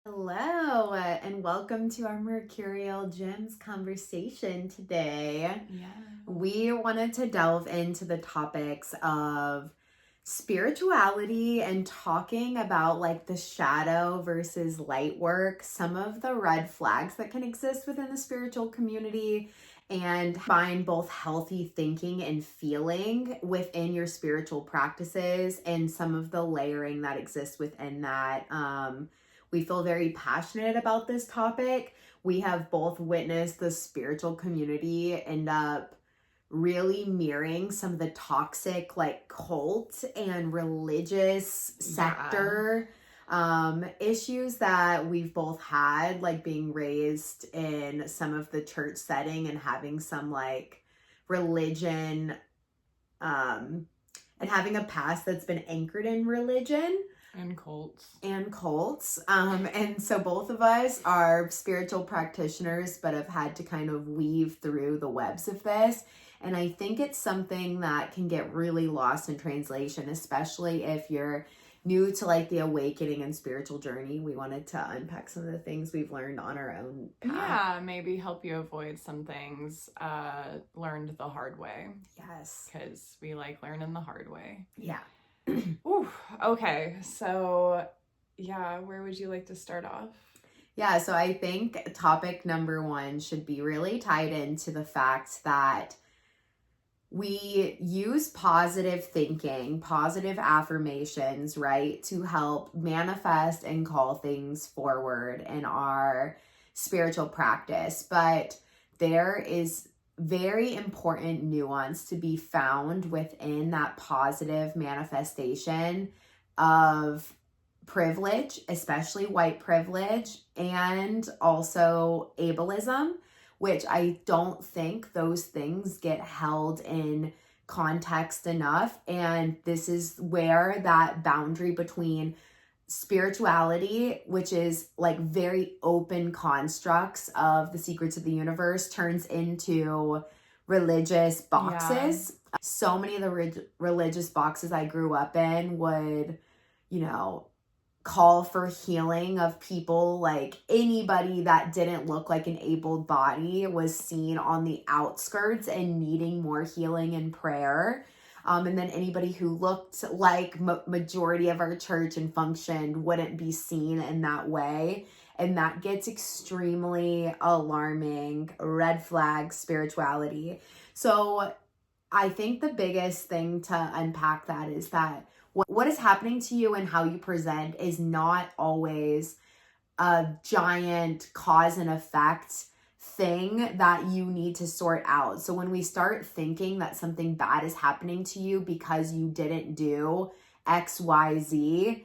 Hello, and welcome to our Mercurial Gems conversation today. Yeah. We wanted to delve into the topics of spirituality and talking about like the shadow versus light work, some of the red flags that can exist within the spiritual community, and find both healthy thinking and feeling within your spiritual practices and some of the layering that exists within that. We feel very passionate about this topic. We have both witnessed the spiritual community end up really mirroring some of the toxic like cult and religious sector issues that we've both had, like being raised in some of the church setting and having some like religion and having a past that's been anchored in religion And cults. and so both of us are spiritual practitioners, but have had to kind of weave through the webs of this. And I think it's something that can get really lost in translation, especially if you're new to like the awakening and spiritual journey. We wanted to unpack some of the things we've learned on our own path. Yeah, maybe help you avoid some things learned the hard way. Yes. Because we like learning the hard way. Yeah. Ooh, okay. So, yeah, where would you like to start off? Yeah, so I think topic number one should be really tied into the fact that we use positive thinking, positive affirmations, right, to help manifest and call things forward in our spiritual practice. But there is very important nuance to be found within that positive manifestation of privilege, especially white privilege, and also ableism, which I don't think those things get held in context enough. And this is where that boundary between spirituality, which is like very open constructs of the secrets of the universe, turns into religious boxes. Yeah. So many of the religious boxes I grew up in would, call for healing of people. Like anybody that didn't look like an able body was seen on the outskirts and needing more healing and prayer. And then anybody who looked like majority of our church and functioned wouldn't be seen in that way. And that gets extremely alarming, red flag spirituality. So I think the biggest thing to unpack that is that what is happening to you and how you present is not always a giant cause and effect thing that you need to sort out. So when we start thinking that something bad is happening to you because you didn't do XYZ,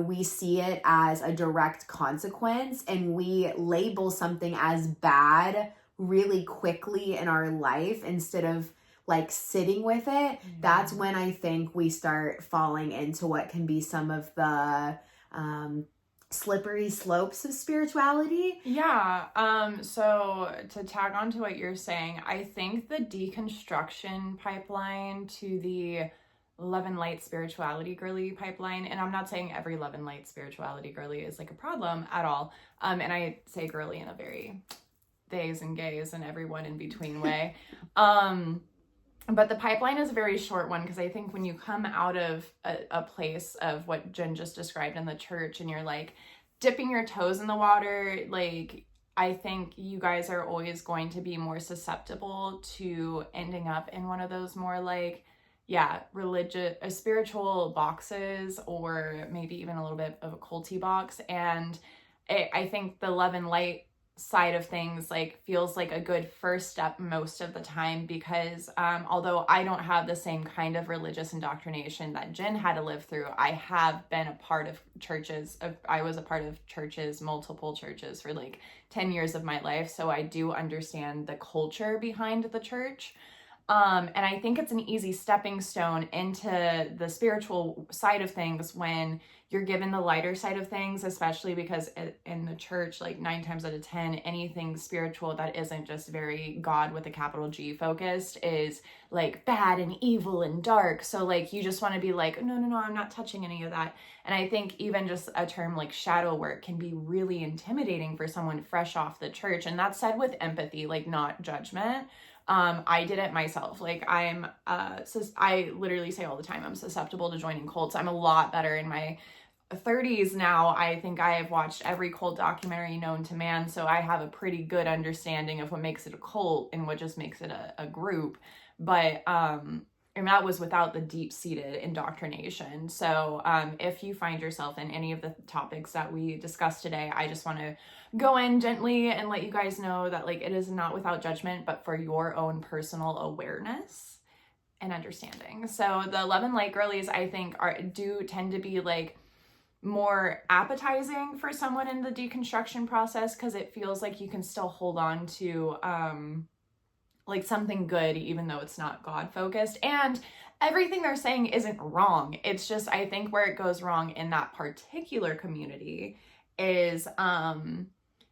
we see it as a direct consequence, and we label something as bad really quickly in our life instead of like sitting with it. That's when I think we start falling into what can be some of the slippery slopes of spirituality. Yeah. So to tag on to what you're saying, I think the deconstruction pipeline to the Love and Light spirituality girly pipeline, and I'm not saying every Love and Light spirituality girly is like a problem at all. And I say girly in a very theys and gays and everyone in between way. But the pipeline is a very short one, because I think when you come out of a place of what Jen just described in the church and you're like dipping your toes in the water, like I think you guys are always going to be more susceptible to ending up in one of those more like, religious, spiritual boxes, or maybe even a little bit of a culty box. And I think the Love and Light side of things like feels like a good first step most of the time, because although I don't have the same kind of religious indoctrination that Jen had to live through, I have been a part of churches. I was a part of churches, multiple churches, for like 10 years of my life, so I do understand the culture behind the church. And I think it's an easy stepping stone into the spiritual side of things when you're given the lighter side of things, especially because in the church, like 9 times out of 10, anything spiritual that isn't just very God with a capital G focused is like bad and evil and dark. So like you just want to be like, no, no, no, I'm not touching any of that. And I think even just a term like shadow work can be really intimidating for someone fresh off the church. And that's said with empathy, like not judgment. I did it myself. Like I literally say all the time, I'm susceptible to joining cults. I'm a lot better in my 30s now. I think I have watched every cult documentary known to man, so I have a pretty good understanding of what makes it a cult and what just makes it a group. But and that was without the deep-seated indoctrination. So if you find yourself in any of the topics that we discussed today, I just want to go in gently and let you guys know that like it is not without judgment, but for your own personal awareness and understanding. So the 11 light girlies, I think, do tend to be like more appetizing for someone in the deconstruction process, because it feels like you can still hold on to like something good even though it's not God focused, and everything they're saying isn't wrong. It's just, I think where it goes wrong in that particular community is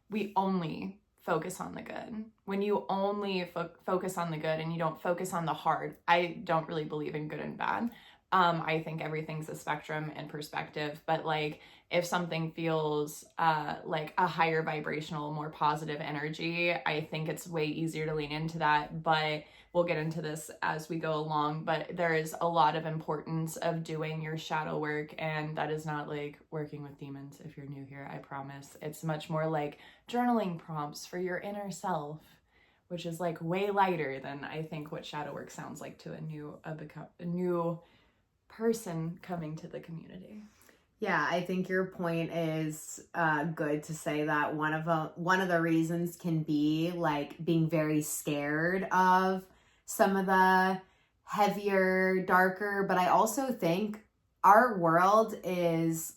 we only focus on the good. When you only focus on the good and you don't focus on the hard, I don't really believe in good and bad. I think everything's a spectrum and perspective, but like if something feels like a higher vibrational, more positive energy, I think it's way easier to lean into that. But we'll get into this as we go along. But there is a lot of importance of doing your shadow work, and that is not like working with demons. If you're new here, I promise. It's much more like journaling prompts for your inner self, which is like way lighter than I think what shadow work sounds like to a new person coming to the community. Yeah, I think your point is good to say that one of the reasons can be like being very scared of some of the heavier, darker, but I also think our world is,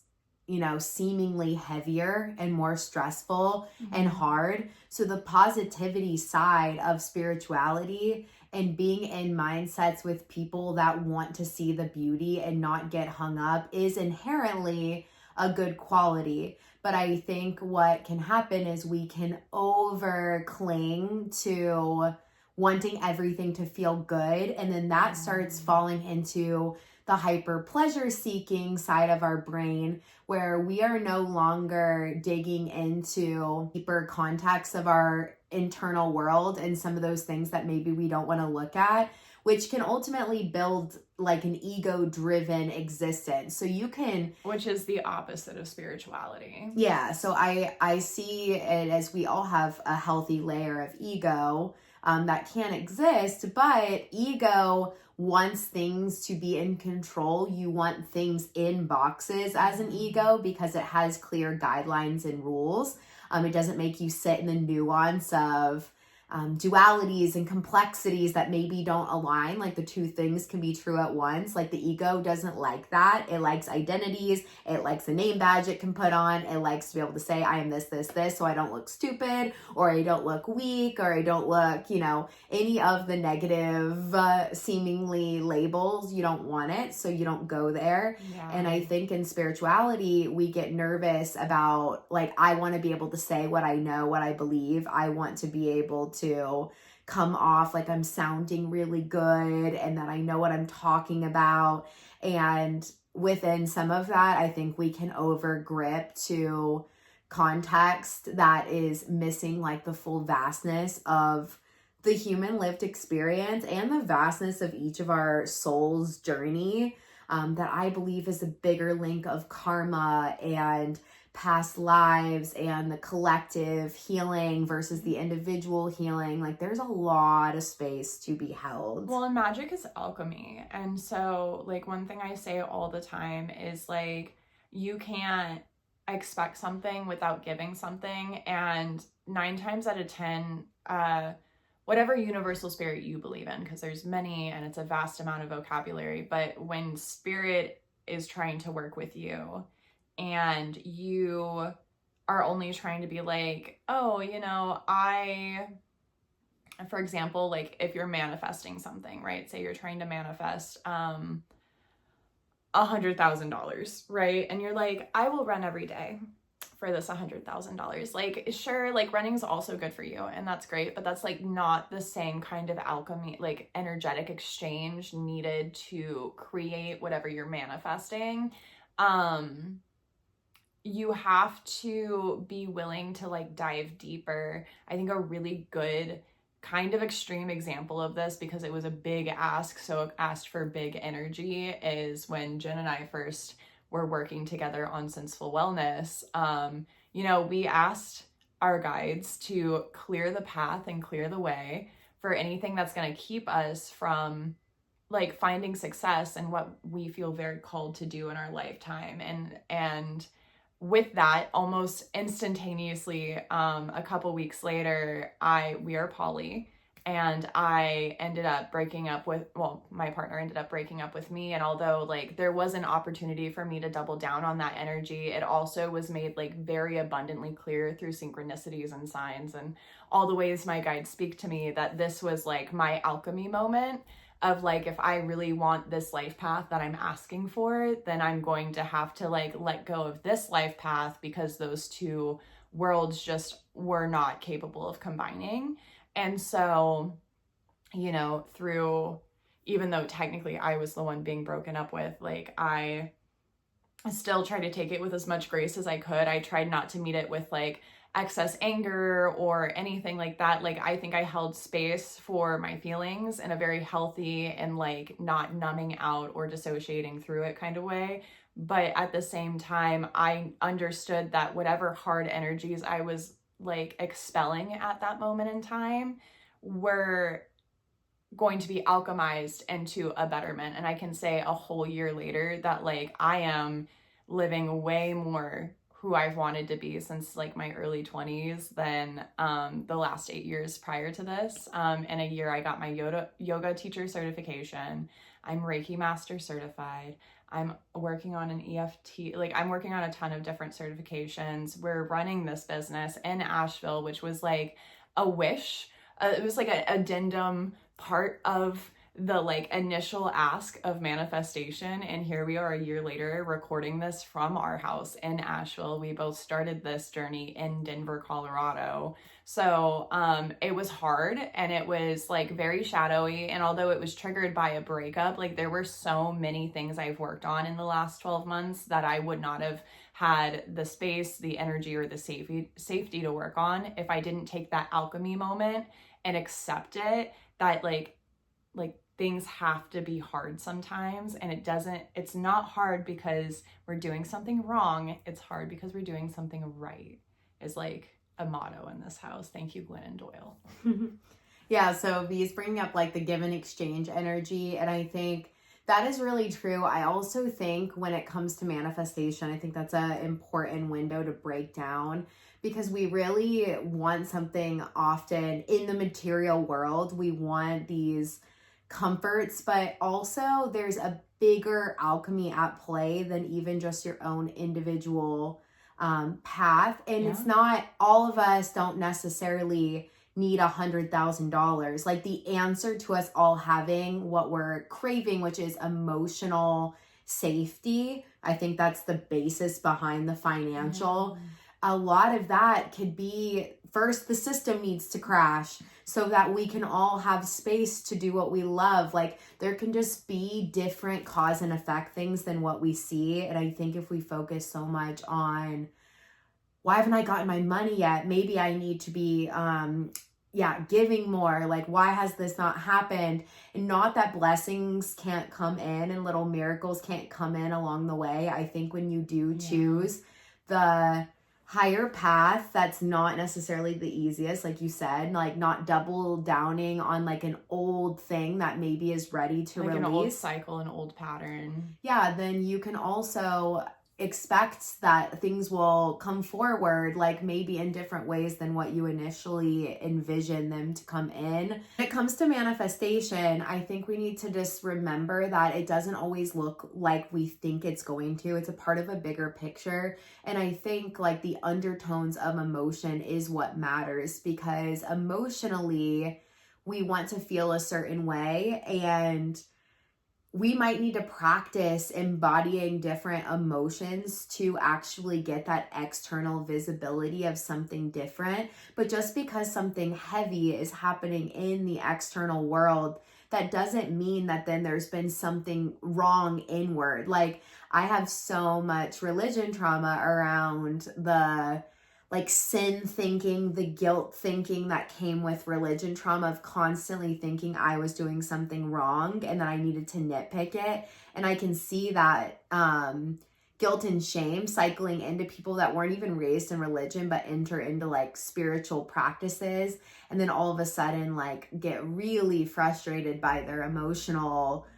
you know, seemingly heavier and more stressful and hard. So the positivity side of spirituality and being in mindsets with people that want to see the beauty and not get hung up is inherently a good quality. But I think what can happen is we can over cling to wanting everything to feel good, and then that starts falling into the hyper pleasure seeking side of our brain, where we are no longer digging into deeper context of our internal world and some of those things that maybe we don't want to look at, which can ultimately build like an ego driven existence. So you can, which is the opposite of spirituality. Yeah. So I see it as we all have a healthy layer of ego that can exist, but ego wants things to be in control. You want things in boxes as an ego because it has clear guidelines and rules. It doesn't make you sit in the nuance of dualities and complexities that maybe don't align. Like the two things can be true at once. Like the ego doesn't like that. It likes identities. It likes a name badge it can put on. It likes to be able to say, I am this, this, this, so I don't look stupid, or I don't look weak, or I don't look, you know, any of the negative seemingly labels. You don't want it, so you don't go there. Yeah. And I think in spirituality, we get nervous about, like, I want to be able to say what I know, what I believe. I want to be able to come off like I'm sounding really good and that I know what I'm talking about. And within some of that, I think we can over grip to context that is missing like the full vastness of the human lived experience and the vastness of each of our soul's journey, that I believe is a bigger link of karma and past lives and the collective healing versus the individual healing. Like there's a lot of space to be held. Well, and magic is alchemy. And so like one thing I say all the time is like you can't expect something without giving something. And 9 times out of 10, whatever universal spirit you believe in, because there's many and it's a vast amount of vocabulary, but when spirit is trying to work with you and you are only trying to be like, oh, you know, I for example, like if you're manifesting something, right? Say you're trying to manifest $100,000, right? And you're like, I will run every day for this $100,000. Like, sure, like running's also good for you, and that's great, but that's like not the same kind of alchemy, like energetic exchange needed to create whatever you're manifesting. You have to be willing to like dive deeper. I think a really good kind of extreme example of this, because it was a big ask, so it asked for big energy, is when Jen and I first were working together on Senseful Wellness. We asked our guides to clear the path and clear the way for anything that's going to keep us from like finding success and what we feel very called to do in our lifetime. And with that, almost instantaneously, a couple weeks later, we are poly, and I ended up breaking up with, my partner ended up breaking up with me. And although like there was an opportunity for me to double down on that energy, it also was made like very abundantly clear through synchronicities and signs and all the ways my guides speak to me that this was like my alchemy moment of like, if I really want this life path that I'm asking for, then I'm going to have to like let go of this life path, because those two worlds just were not capable of combining. And so, through, even though technically I was the one being broken up with, like I still tried to take it with as much grace as I could. I tried not to meet it with like excess anger or anything like that. Like I think I held space for my feelings in a very healthy and like not numbing out or dissociating through it kind of way. But at the same time, I understood that whatever hard energies I was like expelling at that moment in time were going to be alchemized into a betterment. And I can say a whole year later that like I am living way more who I've wanted to be since like my early 20s than the last 8 years prior to this. In a year, I got my yoga teacher certification. I'm Reiki Master certified. I'm working on an EFT, like I'm working on a ton of different certifications. We're running this business in Asheville, which was like a wish. It was like an addendum part of the like initial ask of manifestation. And here we are a year later recording this from our house in Asheville. We both started this journey in Denver, Colorado. So it was hard, and it was like very shadowy. And although it was triggered by a breakup, like there were so many things I've worked on in the last 12 months that I would not have had the space, the energy, or the safety to work on if I didn't take that alchemy moment and accept it, that like things have to be hard sometimes. And it's not hard because we're doing something wrong. It's hard because we're doing something right, is like a motto in this house. Thank you, Glennon Doyle. Yeah, so V's bringing up like the give and exchange energy, and I think that is really true. I also think when it comes to manifestation, I think that's an important window to break down, because we really want something often in the material world. We want these comforts, but also there's a bigger alchemy at play than even just your own individual path. And it's not, all of us don't necessarily need $100,000. Like the answer to us all having what we're craving, which is emotional safety, I think that's the basis behind the financial. A lot of that could be, first, the system needs to crash so that we can all have space to do what we love. Like there can just be different cause and effect things than what we see. And I think if we focus so much on, why haven't I gotten my money yet? Maybe I need to be, giving more. Like, why has this not happened? And not that blessings can't come in and little miracles can't come in along the way. I think when you do choose the higher path, that's not necessarily the easiest, like you said, like not double downing on like an old thing that maybe is ready to release. An old cycle, an old pattern. Yeah, then you can also expect that things will come forward, like maybe in different ways than what you initially envision them to come in. When it comes to manifestation, I think we need to just remember that it doesn't always look like we think it's going to. It's a part of a bigger picture. And I think like the undertones of emotion is what matters, because emotionally, we want to feel a certain way, and we might need to practice embodying different emotions to actually get that external visibility of something different. But just because something heavy is happening in the external world, that doesn't mean that then there's been something wrong inward. Like, I have so much religion trauma around the like sin thinking, the guilt thinking that came with religion trauma, of constantly thinking I was doing something wrong and that I needed to nitpick it. And I can see that guilt and shame cycling into people that weren't even raised in religion but enter into like spiritual practices, and then all of a sudden like get really frustrated by their emotional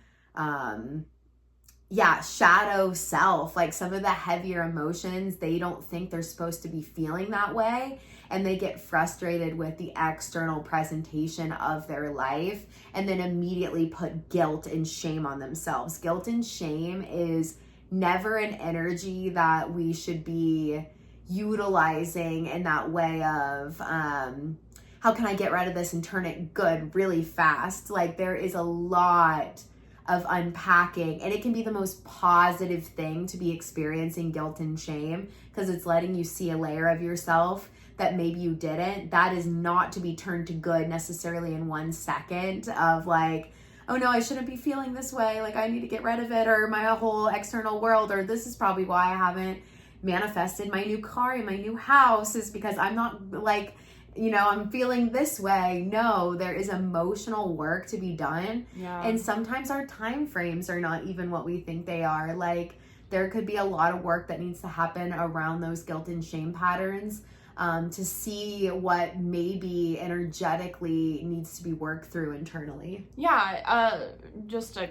shadow self. Like, some of the heavier emotions, they don't think they're supposed to be feeling that way, and they get frustrated with the external presentation of their life, and then immediately put guilt and shame on themselves. Guilt and shame is never an energy that we should be utilizing in that way of how can I get rid of this and turn it good really fast. Like, there is a lot of unpacking, and it can be the most positive thing to be experiencing guilt and shame, because it's letting you see a layer of yourself that maybe you didn't. That is not to be turned to good necessarily in 1 second of like, oh no, I shouldn't be feeling this way, like I need to get rid of it, or my whole external world, or this is probably why I haven't manifested my new car and my new house, is because I'm not like, I'm feeling this way. No, there is emotional work to be done. Yeah. And sometimes our time frames are not even what we think they are. Like, there could be a lot of work that needs to happen around those guilt and shame patterns to see what maybe energetically needs to be worked through internally. Yeah. Just a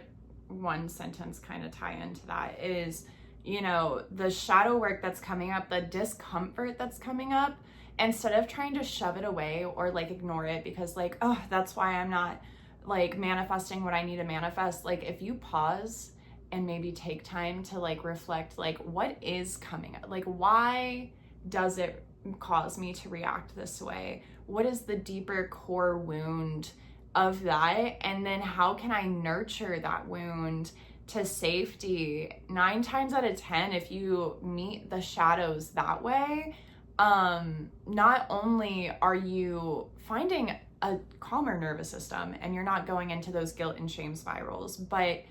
one sentence kind of tie into that is, the shadow work that's coming up, the discomfort that's coming up, instead of trying to shove it away or like ignore it because like, oh, that's why I'm not like manifesting what I need to manifest. Like, if you pause and maybe take time to like reflect, like, what is coming up? Like, why does it cause me to react this way? What is the deeper core wound of that? And then how can I nurture that wound to safety? 9 times out of 10, if you meet the shadows that way, not only are you finding a calmer nervous system and you're not going into those guilt and shame spirals, but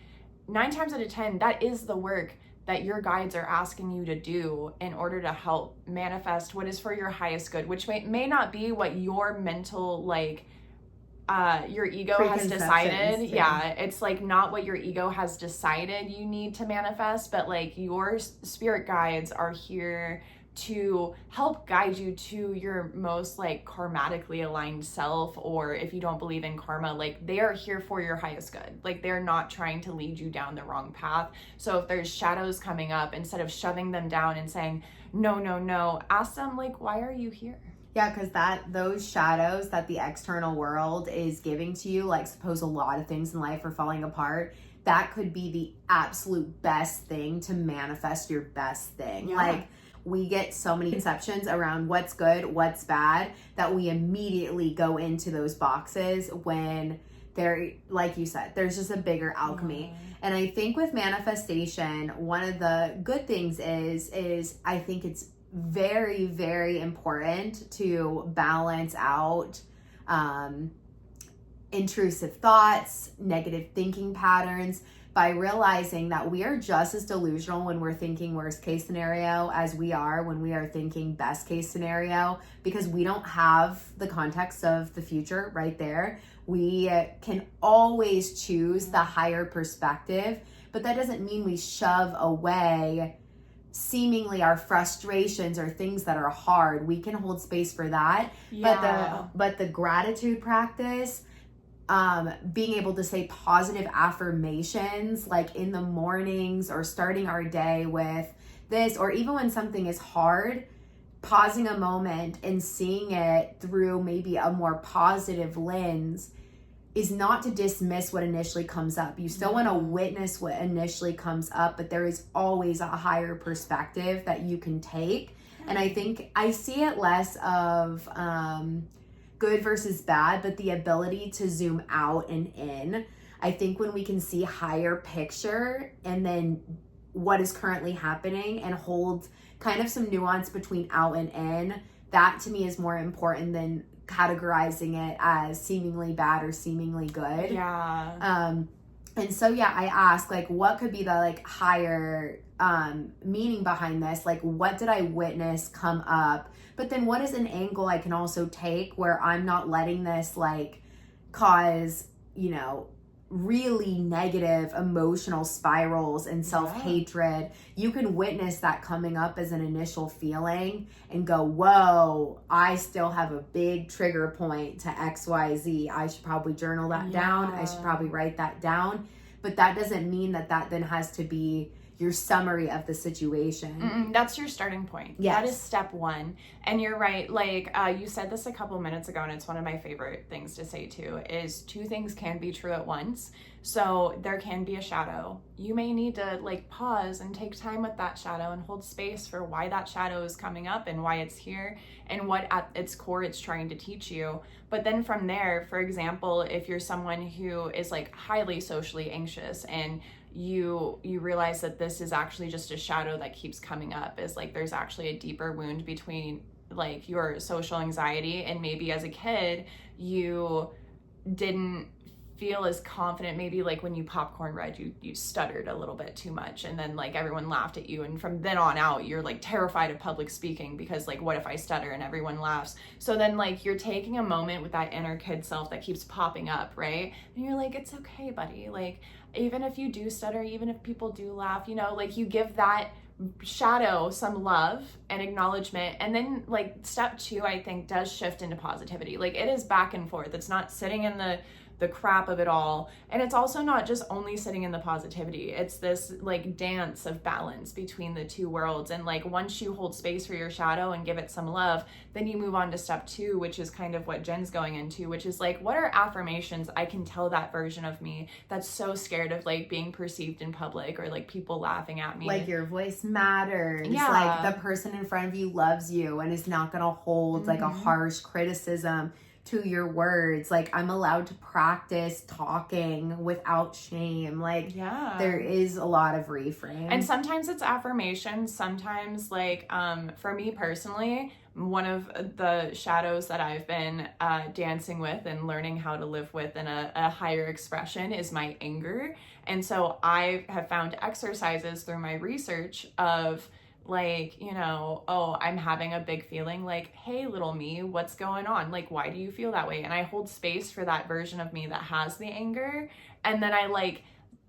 9 times out of 10, that is the work that your guides are asking you to do in order to help manifest what is for your highest good, which may not be what your mental, like, your ego has decided. Yeah, it's like not what your ego has decided you need to manifest, but like your spirit guides are here to help guide you to your most like karmatically aligned self. Or if you don't believe in karma, like, they are here for your highest good. Like, they're not trying to lead you down the wrong path. So if there's shadows coming up, instead of shoving them down and saying no, ask them like, why are you here? Yeah, because those shadows that the external world is giving to you, like, suppose a lot of things in life are falling apart, that could be the absolute best thing to manifest your best thing. Yeah. Like, we get so many conceptions around what's good, what's bad, that we immediately go into those boxes when there, like you said, there's just a bigger alchemy. Yeah. And I think with manifestation, one of the good things is I think it's very, very important to balance out intrusive thoughts, negative thinking patterns, by realizing that we are just as delusional when we're thinking worst case scenario as we are when we are thinking best case scenario, because we don't have the context of the future right there. We can always choose the higher perspective, but that doesn't mean we shove away seemingly our frustrations or things that are hard. We can hold space for that. Yeah. But the gratitude practice, being able to say positive affirmations like in the mornings, or starting our day with this, or even when something is hard, pausing a moment and seeing it through maybe a more positive lens, is not to dismiss what initially comes up. You still want to witness what initially comes up, but there is always a higher perspective that you can take. And I think I see it less of good versus bad, but the ability to zoom out and in. I think when we can see higher picture and then what is currently happening and hold kind of some nuance between out and in, that to me is more important than categorizing it as seemingly bad or seemingly good. Yeah. And so yeah, I ask like what could be the like higher meaning behind this? Like what did I witness come up? But then what is an angle I can also take where I'm not letting this like cause, you know, really negative emotional spirals and self-hatred. You can witness that coming up as an initial feeling and go, whoa, I still have a big trigger point to XYZ. I should probably journal that down. I should probably write that down. But that doesn't mean that that then has to be your summary of the situation. That's your starting point. Yes. That is step one. And you're right. Like you said this a couple minutes ago, and it's one of my favorite things to say too, is two things can be true at once. So there can be a shadow. You may need to like pause and take time with that shadow and hold space for why that shadow is coming up and why it's here and what at its core it's trying to teach you. But then from there, for example, if you're someone who is like highly socially anxious and you realize that this is actually just a shadow that keeps coming up, is like there's actually a deeper wound between like your social anxiety and maybe as a kid you didn't feel as confident. Maybe like when you popcorn read, you stuttered a little bit too much and then like everyone laughed at you, and from then on out you're like terrified of public speaking because like what if I stutter and everyone laughs? So then like you're taking a moment with that inner kid self that keeps popping up, right? And you're like, it's okay, buddy, like even if you do stutter, even if people do laugh, you know, like you give that shadow some love and acknowledgement. And then like step two, I think, does shift into positivity. Like it is back and forth. It's not sitting in the crap of it all. And it's also not just only sitting in the positivity. It's this like dance of balance between the two worlds. And like once you hold space for your shadow and give it some love, then you move on to step two, which is kind of what Jen's going into, which is like, what are affirmations I can tell that version of me that's so scared of like being perceived in public or like people laughing at me? Like your voice matters. Yeah. Like the person in front of you loves you and is not gonna hold like a harsh criticism to your words. Like I'm allowed to practice talking without shame. Like there is a lot of reframe. And sometimes it's affirmations. Sometimes like for me personally, one of the shadows that I've been dancing with and learning how to live with in a higher expression is my anger. And so I have found exercises through my research of like, you know, oh, I'm having a big feeling, like, hey, little me, what's going on? Like, why do you feel that way? And I hold space for that version of me that has the anger. And then I like,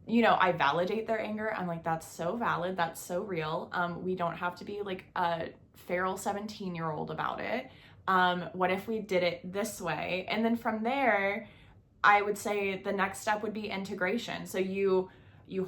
you know, I validate their anger. I'm like, that's so valid. That's so real. We don't have to be like a feral 17-year-old about it. What if we did it this way? And then from there, I would say the next step would be integration. So you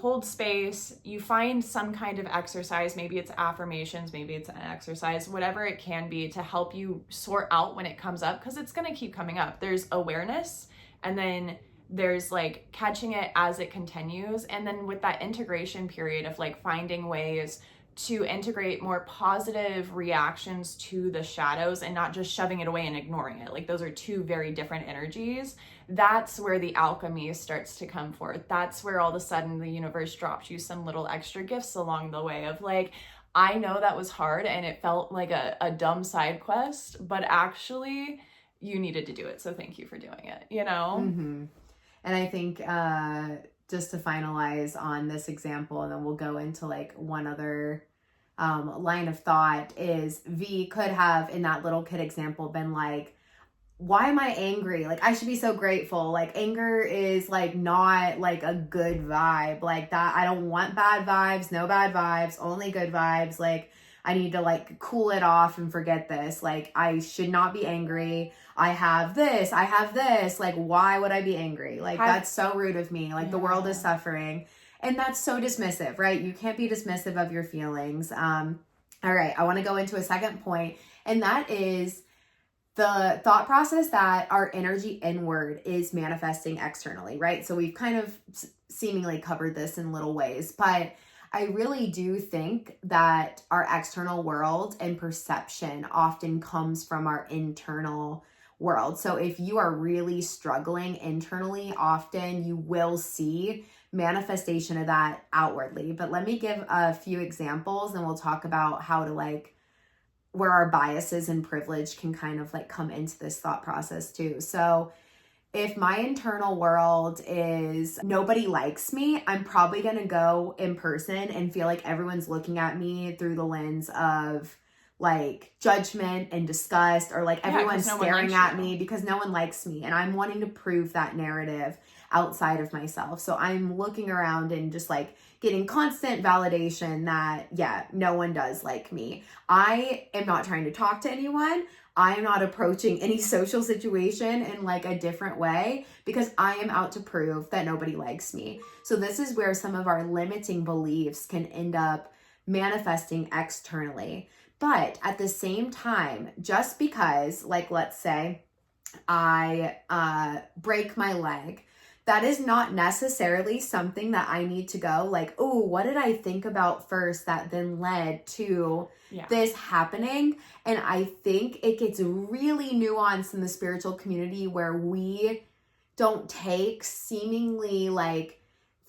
hold space, you find some kind of exercise, maybe it's affirmations, maybe it's an exercise, whatever it can be to help you sort out when it comes up, because it's going to keep coming up. There's awareness, and then there's like catching it as it continues. And then with that integration period of like finding ways to integrate more positive reactions to the shadows and not just shoving it away and ignoring it. Like those are two very different energies. That's where the alchemy starts to come forth. That's where all of a sudden the universe drops you some little extra gifts along the way of like, I know that was hard and it felt like a dumb side quest, but actually you needed to do it. So thank you for doing it, you know? And I think just to finalize on this example, and then we'll go into like one other line of thought, is V could have in that little kid example been like, why am I angry? Like I should be so grateful. Like anger is like not like a good vibe. Like that, I don't want bad vibes, no bad vibes, only good vibes. Like I need to like cool it off and forget this. Like I should not be angry. I have this. Like why would I be angry? Like that's so rude of me. Like the world is suffering. And that's so dismissive, right? You can't be dismissive of your feelings. All right, I want to go into a second point, and that is the thought process that our energy inward is manifesting externally, right? So we've kind of seemingly covered this in little ways, but I really do think that our external world and perception often comes from our internal world. So if you are really struggling internally, often you will see manifestation of that outwardly. But let me give a few examples and we'll talk about how to like where our biases and privilege can kind of like come into this thought process too. So if my internal world is nobody likes me, I'm probably going to go in person and feel like everyone's looking at me through the lens of like judgment and disgust, or like everyone's staring at me because no one likes me. And I'm wanting to prove that narrative outside of myself. So I'm looking around and just like getting constant validation that, yeah, no one does like me. I am not trying to talk to anyone. I am not approaching any social situation in like a different way because I am out to prove that nobody likes me. So this is where some of our limiting beliefs can end up manifesting externally. But at the same time, just because, like, let's say I break my leg, that is not necessarily something that I need to go like, oh, what did I think about first that then led to this happening? And I think it gets really nuanced in the spiritual community where we don't take seemingly like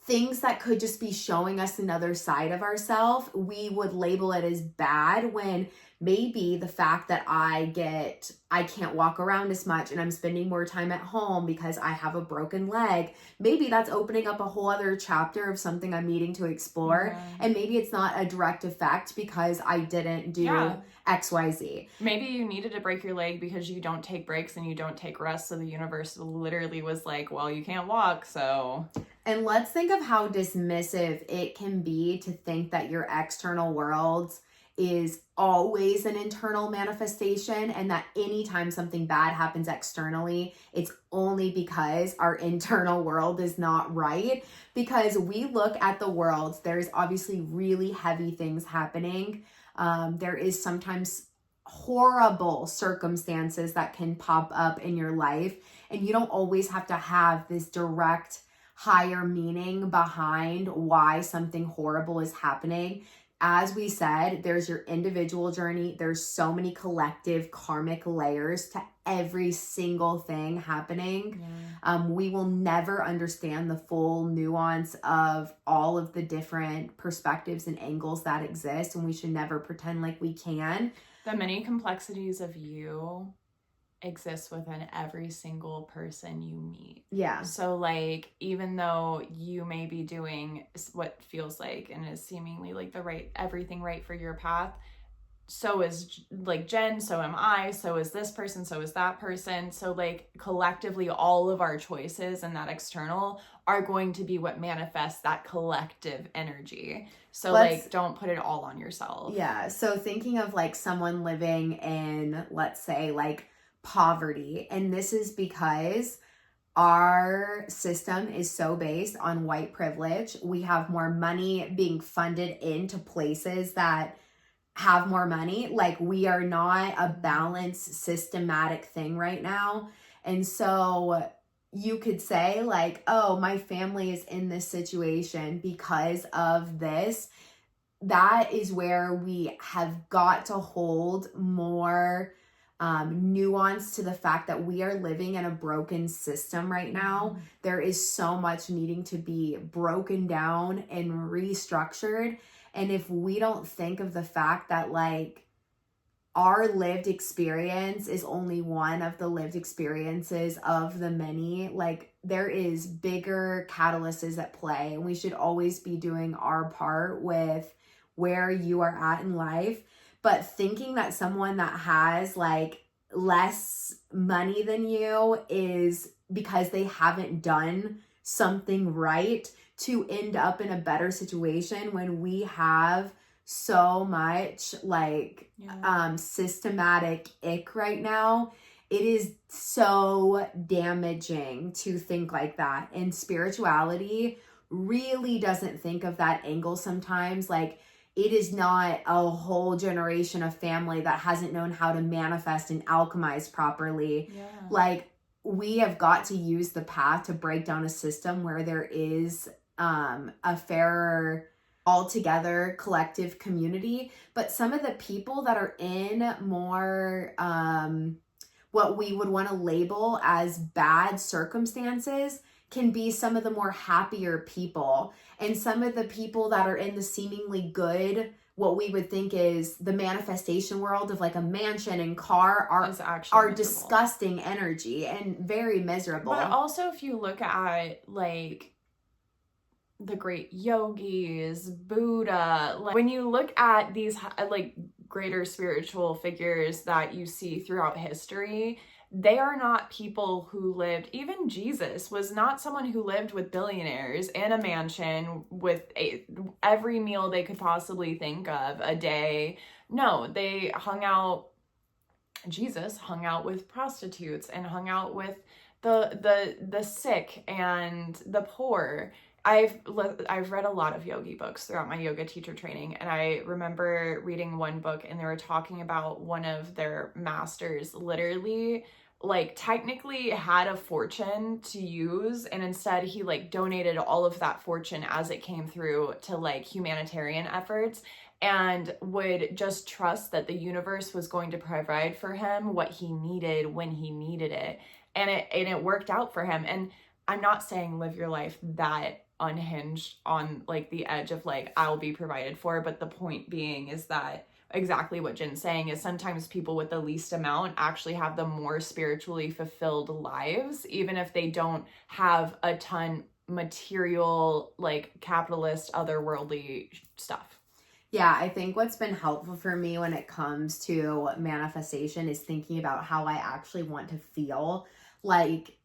things that could just be showing us another side of ourselves. We would label it as bad when maybe the fact that I can't walk around as much and I'm spending more time at home because I have a broken leg, maybe that's opening up a whole other chapter of something I'm needing to explore. Yeah. And maybe it's not a direct effect because I didn't do XYZ. Maybe you needed to break your leg because you don't take breaks and you don't take rest. So the universe literally was like, well, you can't walk, so... And let's think of how dismissive it can be to think that your external world is always an internal manifestation, and that anytime something bad happens externally, it's only because our internal world is not right. Because we look at the world, there's obviously really heavy things happening. There is sometimes horrible circumstances that can pop up in your life, and you don't always have to have this direct higher meaning behind why something horrible is happening. As we said, there's your individual journey. There's so many collective karmic layers to every single thing happening. Yeah. We will never understand the full nuance of all of the different perspectives and angles that exist, and we should never pretend like we can. The many complexities of you exists within every single person you meet. Yeah. So like, even though you may be doing what feels like and is seemingly like everything right for your path, so is like Jen, so am I, so is this person, so is that person. So like collectively, all of our choices and that external are going to be what manifests that collective energy. So like, don't put it all on yourself. Yeah. So thinking of like someone living in, let's say, like poverty, and this is because our system is so based on white privilege. We have more money being funded into places that have more money. Like, we are not a balanced, systematic thing right now. And so you could say like, oh, my family is in this situation because of this. That is where we have got to hold more nuance to the fact that we are living in a broken system right now. Mm-hmm. There is so much needing to be broken down and restructured. And if we don't think of the fact that like our lived experience is only one of the lived experiences of the many, like there is bigger catalysts at play, and we should always be doing our part with where you are at in life. But thinking that someone that has like less money than you is because they haven't done something right to end up in a better situation, when we have so much like systematic ick right now, it is so damaging to think like that. And spirituality really doesn't think of that angle sometimes. Like, it is not a whole generation of family that hasn't known how to manifest and alchemize properly. Yeah. Like, we have got to use the path to break down a system where there is a fairer, altogether collective community. But some of the people that are in more what we would want to label as bad circumstances can be some of the more happier people. And some of the people that are in the seemingly good, what we would think is the manifestation world of like a mansion and car, are disgusting energy and very miserable. But also, if you look at like the great yogis, Buddha, like when you look at these like greater spiritual figures that you see throughout history, they are not people who lived, even Jesus was not someone who lived with billionaires in a mansion with every meal they could possibly think of a day. No, they hung out, Jesus hung out with prostitutes and hung out with the sick and the poor. I've read a lot of yogi books throughout my yoga teacher training, and I remember reading one book and they were talking about one of their masters literally like technically had a fortune to use, and instead he like donated all of that fortune as it came through to like humanitarian efforts, and would just trust that the universe was going to provide for him what he needed when he needed it. And it worked out for him. And I'm not saying live your life that unhinged on like the edge of like I'll be provided for, but the point being is that exactly what Jen's saying is sometimes people with the least amount actually have the more spiritually fulfilled lives, even if they don't have a ton material, like capitalist, otherworldly stuff. Yeah, I think what's been helpful for me when it comes to manifestation is thinking about how I actually want to feel. Like,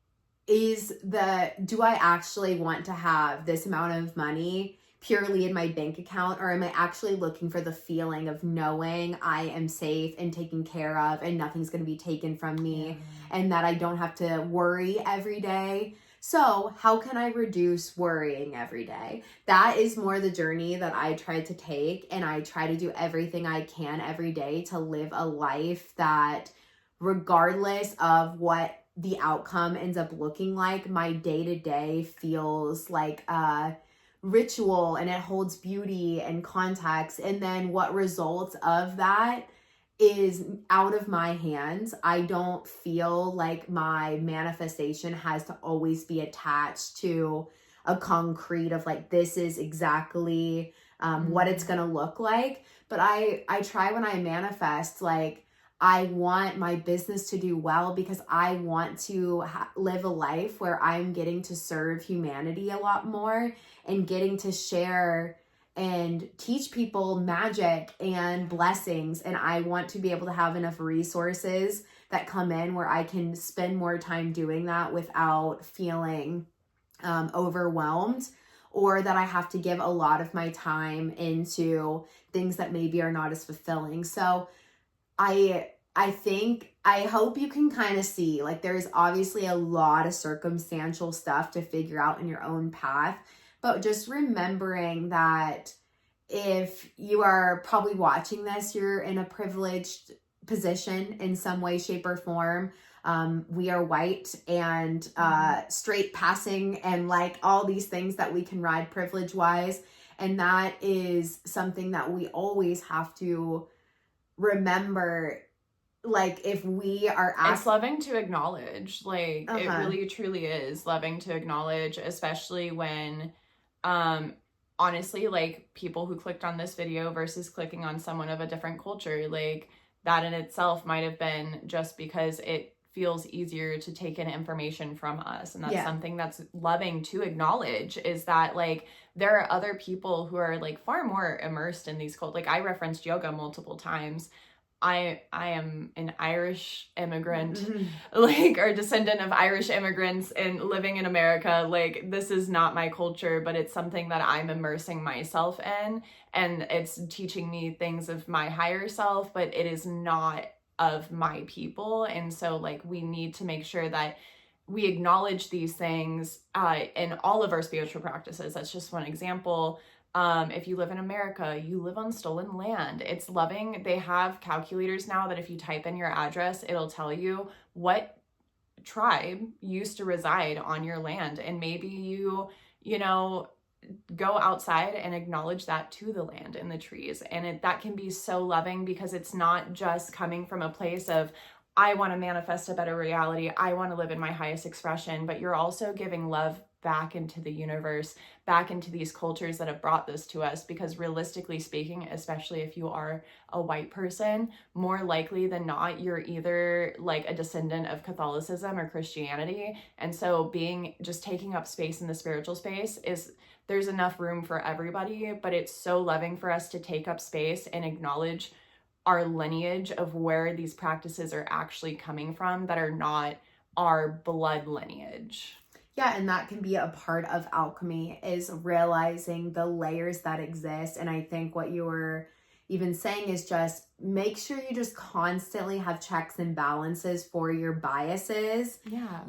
do I actually want to have this amount of money purely in my bank account, or am I actually looking for the feeling of knowing I am safe and taken care of and nothing's going to be taken from me and that I don't have to worry every day? So how can I reduce worrying every day? That is more the journey that I try to take, and I try to do everything I can every day to live a life that, regardless of what the outcome ends up looking like, my day-to-day feels like a ritual and it holds beauty and context. And then what results of that is out of my hands. I don't feel like my manifestation has to always be attached to a concrete of like, this is exactly what it's going to look like. But I try when I manifest, like, I want my business to do well because I want to live a life where I'm getting to serve humanity a lot more and getting to share and teach people magic and blessings. And I want to be able to have enough resources that come in where I can spend more time doing that without feeling overwhelmed, or that I have to give a lot of my time into things that maybe are not as fulfilling. So I hope you can kind of see, like, there's obviously a lot of circumstantial stuff to figure out in your own path, but just remembering that if you are probably watching this, you're in a privileged position in some way, shape, or form. We are white and straight passing and like all these things that we can ride privilege wise. And that is something that we always have to remember. Like, if we are it's loving to acknowledge, like it really truly is loving to acknowledge, especially when honestly, like, people who clicked on this video versus clicking on someone of a different culture, like, that in itself might have been just because it feels easier to take in information from us. And that's something that's loving to acknowledge, is that, like, there are other people who are, like, far more immersed in these cultures. Like, I referenced yoga multiple times. I am an Irish immigrant, like, or descendant of Irish immigrants and living in America. Like, this is not my culture, but it's something that I'm immersing myself in, and it's teaching me things of my higher self, but it is not of my people. And so, like, we need to make sure that we acknowledge these things in all of our spiritual practices. That's just one example. If you live in America, you live on stolen land. It's loving. They have calculators now that if you type in your address, it'll tell you what tribe used to reside on your land. And maybe you know, go outside and acknowledge that to the land and the trees. And that can be so loving, because it's not just coming from a place of, I want to manifest a better reality. I want to live in my highest expression, but you're also giving love back into the universe, back into these cultures that have brought this to us. Because realistically speaking, especially if you are a white person, more likely than not, you're either like a descendant of Catholicism or Christianity. And so just taking up space in the spiritual space there's enough room for everybody, but it's so loving for us to take up space and acknowledge our lineage of where these practices are actually coming from that are not our blood lineage. Yeah, and that can be a part of alchemy, is realizing the layers that exist. And I think what you were even saying is just make sure you just constantly have checks and balances for your biases,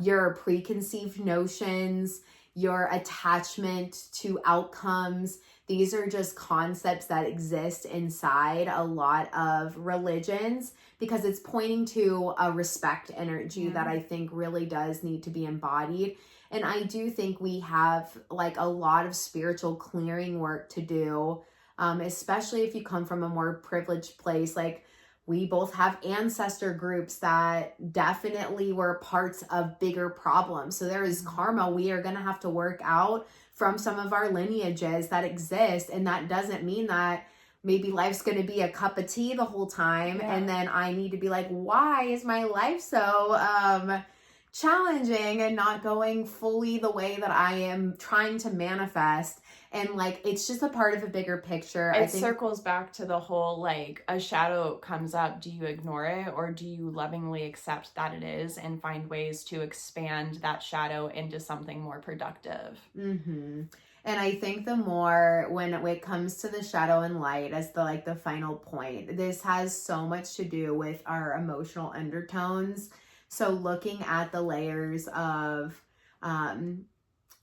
your preconceived notions, your attachment to outcomes. These are just concepts that exist inside a lot of religions because it's pointing to a respect energy that I think really does need to be embodied. And I do think we have like a lot of spiritual clearing work to do, especially if you come from a more privileged place. Like we both have ancestor groups that definitely were parts of bigger problems. So there is karma we are going to have to work out from some of our lineages that exist. And that doesn't mean that maybe life's going to be a cup of tea the whole time. And then I need to be like, why is my life so challenging and not going fully the way that I am trying to manifest? And like, it's just a part of a bigger picture. It circles back to the whole, like, a shadow comes up. Do you ignore it, or do you lovingly accept that it is and find ways to expand that shadow into something more productive? And I think the more, when it comes to the shadow and light as the final point, this has so much to do with our emotional undertones. So looking at the layers of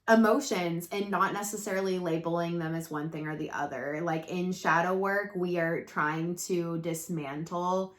emotions and not necessarily labeling them as one thing or the other. Like in shadow work, we are trying to dismantle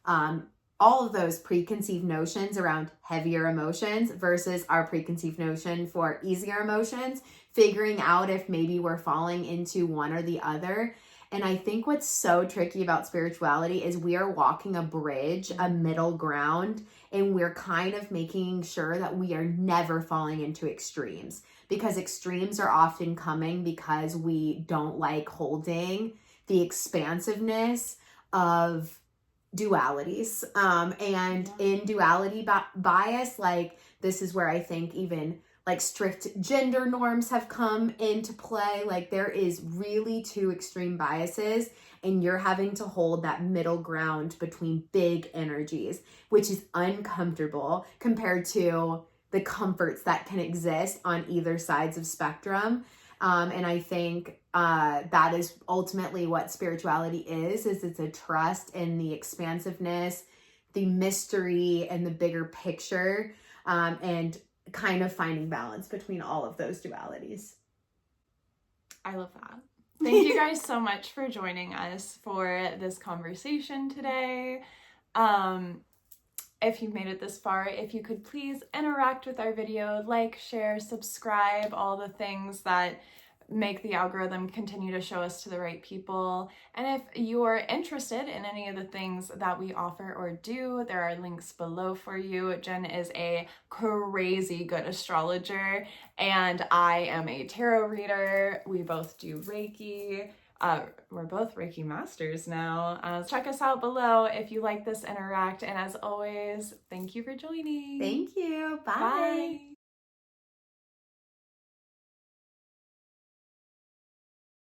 all of those preconceived notions around heavier emotions versus our preconceived notion for easier emotions, figuring out if maybe we're falling into one or the other. And I think what's so tricky about spirituality is we are walking a bridge, a middle ground, and we're kind of making sure that we are never falling into extremes, because extremes are often coming because we don't like holding the expansiveness of dualities. And in duality bias, like this is where I think even like strict gender norms have come into play. Like there is really two extreme biases, and you're having to hold that middle ground between big energies, which is uncomfortable compared to the comforts that can exist on either sides of spectrum. And I think that is ultimately what spirituality is it's a trust in the expansiveness, the mystery, and the bigger picture, and kind of finding balance between all of those dualities. I love that. Thank you guys so much for joining us for this conversation today. If you've made it this far, if you could please interact with our video, like, share, subscribe, all the things that make the algorithm continue to show us to the right people. And if you're interested in any of the things that we offer or do, there are links below for you. Jen is a crazy good astrologer, and I am a tarot reader. We both do Reiki. We're both Reiki masters now. Check us out below if you like this interact. And as always, thank you for joining. Thank you. Bye. Bye.